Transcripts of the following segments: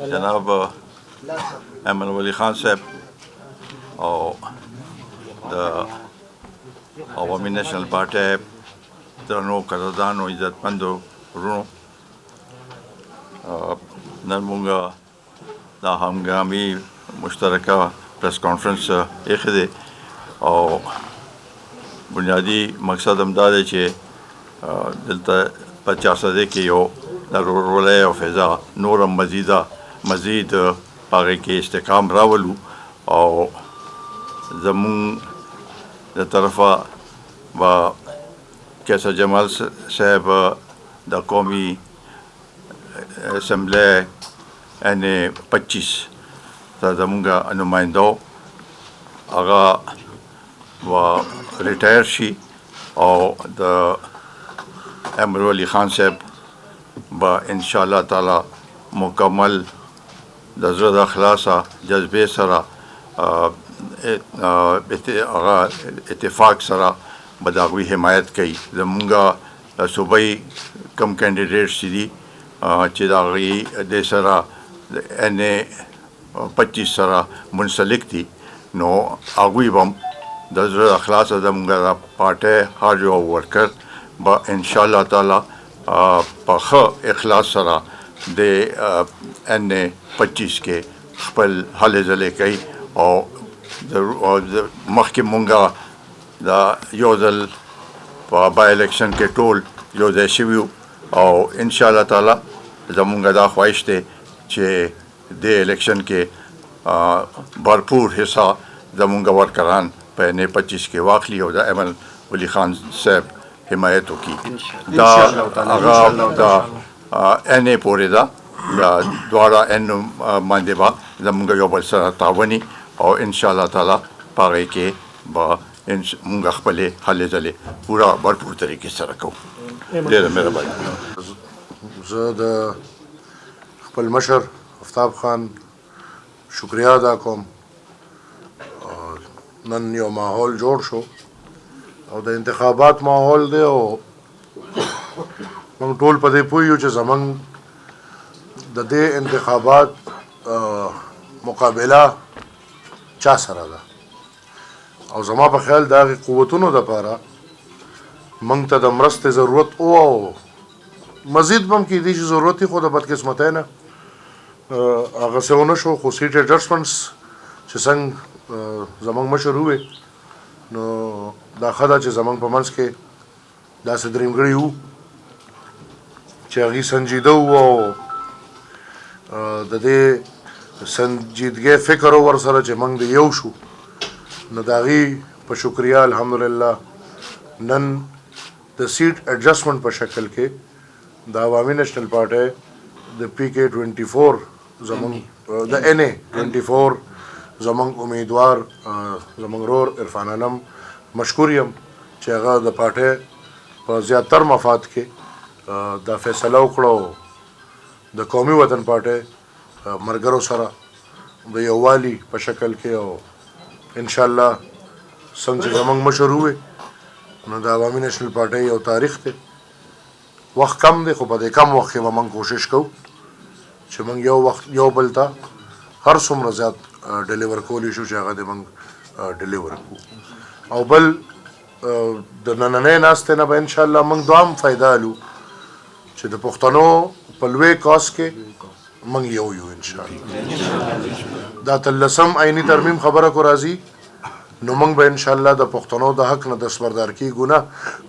جناب ایمن ولی خان صاحب او د عوامي نیشنل پارټۍ درنو قدردانو عزتمندو ورونو، نن موږ دا همګامي مشترکه پریس کانفرنس ایښی دی او بنیادي مقصد همدا دی چې دلته په 400 کې یو د ورورولۍ او فضا نور هم مزید هغې کې استحکام راولو او زمونږ د طرفه به کیسر جمال صاحب د قومي اسمبلی NA-25 ته زمونږ نمایندو هغه به ریټایر شي او د امر ولی خان صاحب به انشاءالله تعالی مکمل د زړه د اخلاصه جذبې سره هغه اتفاق سره به د هغوی حمایت کوي. زمونږ صوبایي کم کینډیډیټس چې دي چې د هغوی دې سره د NA-25 سره منسلک دي نو هغوی به هم د زړه د اخلاصه زمونږ د پارټۍ هر یو ورکر به انشاءالله تعالی په ښه اخلاص سره د NA-25 کې خپل هلې ځلې کوي او مخکې مونږه د یو ځل په بای الیکشن کې ټول یو ځای شوي او انشاءالله تعالی زمونږ دا خواهش دی چې دې الیکشن کې بھرپور حصہ زمونږ ورکران په NA-25 کې واخلي او د ایمن ولی خان صاحب حمایت وکړي. دا هغه د NA پورې ده، دواړه N باندې به زمونږ یو بل سره تعاوني او انشاءالله تعالی په هغې کې به مونږ خپلې هلې ځلې پوره بھرپور طریقې سره کوو. ډېره مهرباني. زه د خپل مشر افتاب خان شکریه ادا کوم. نن یو ماحول جوړ شو او د انتخابات ماحول دی او موږ ټول په دې پوهیو چې زموږ د دې انتخابات مقابله چا سره ده او زما په خیال د هغې قوتونو دپاره موږ ته د مرستې ضرورت او مزید به هم کیدی چې ضرورت وي خو د بدقسمتۍ نه هغسې ونه شو. خو سیټ اډجسټمنټس چې څنګه زموږ مشر ووې نو دا ښه ده چې زموږ په منځ کې داسې درېمګړي وو چې هغوی سنجیده وو او د دې سنجیدګۍ فکر و ورسره چې موږ د یو شو نو د هغوی په شکریه الحمدلله نن د سیټ اډجسټمنټ په شکل کې د عوامي نیشنل پارټۍ د PK-24 زموږ د NA-24 زموږ امیدوار زموږ رور عرفان علم مشکور یم چې هغه د پارټۍ په زیاتر مفاد کې دا فیصله وکړه د قومي وطن پارټۍ ملګرو سره د یووالي په شکل کې او انشاءالله څنګه چې زموږ مشر ووې نو د عوامي نیشنل پارټۍ یو تاریخ دی. وخت کم دی خو په دې کم وخت کې به موږ کوشش کوو چې موږ یو بل ته هر څومره زیات ډلیور کولی شو چې هغه دې موږ ډلیور کړو او بل د نننۍ ناستې نه به انشاءالله موږ دوام فایده الو چې د پښتنو په لوی کاس کې موږ یو انشاءالله. دا 13 آئینی ترمیم خبره کو راځي نو موږ به انشاءالله د پښتنو د حق نه دستبردار کیږو نه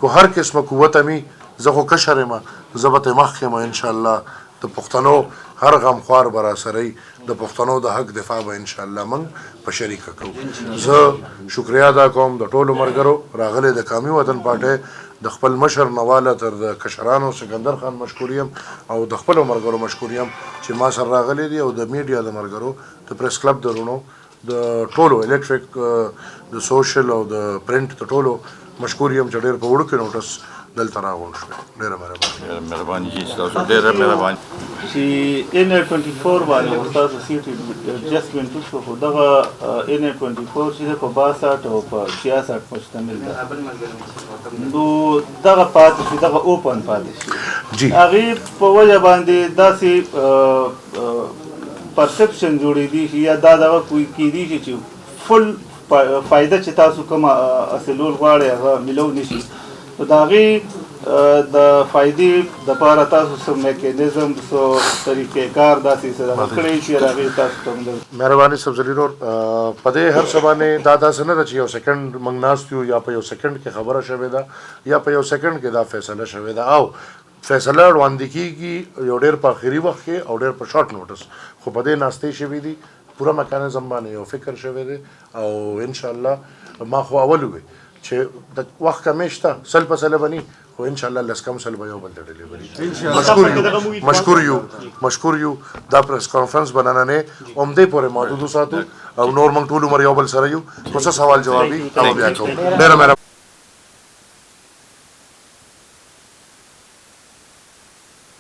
کو هر قسمه قوت امي زه خو کشر یم زه به ترې مخکې یم انشاءالله د پښتنو هر غمخوار به راسره د پښتنو د حق دفاع به انشاءالله موږ په شریکه کوو. زه شکریه ادا کوم د ټولو ملګرو راغلی د قومي وطن پارټۍ د خپل مشر نواله تر د کشرانو سکندر خان مشکور یم او د خپلو ملګرو مشکور یم چې ما سره راغلی دي او د میډیا د ملګرو د پریس کلب د رونو د ټولو الکټریک د سوشل او د پرنټ د ټولو مشکور یم چې ډېر په وړوکې نوټس دلته راغونډ شوی. ډېره مهرباني جي ستاسو ډېره مهرباني. چې NA-24 باندې ستاسو سیټ اډجسټمنټ وشو خو دغه NA-24 چې په 62 او په 66 مشتمل ده نو دغه پاتې شي دغه اوپن پاتې شي هغې په وجه باندې داسې پرسپشن جوړېدی شي یا دا دغه کېدی شي چې فل فایده چې تاسو کومه حاصلول غواړئ هغه میلو نه شي نو د هغې د فایدې دپاره تاسو څه میکانیزم څه طریقې کار داسې څه دغه کړی چې هغې تاسو ته مهرباني سبزلي رور په دې هر څه باندې دا داسې نه ده چې یو سیکنډ موږ ناست یو یا په یو سیکنډ کې خبره شوې ده یا په یو سیکنډ کې دا فیصله شوې ده او فیصله وړاندې کېږي یو ډېر په آخري وخت کې او ډېر په شارټ نوټس خو په دې ناستې شوي دي پوره میکانیزم باندې یو فکر شوی دی او انشاءالله ما خو اول وی چې د وخت کمی شته سل په سله بني خو انشاءالله لس کم سل به یو بل ته ډلیوري مشکور یو دا پریس کانفرنس بنانه عمدې پورې محدود وساتو او نور موږ ټول عمر یو بل سره یو خو څه سوال جوابي او بیا کوو ډېره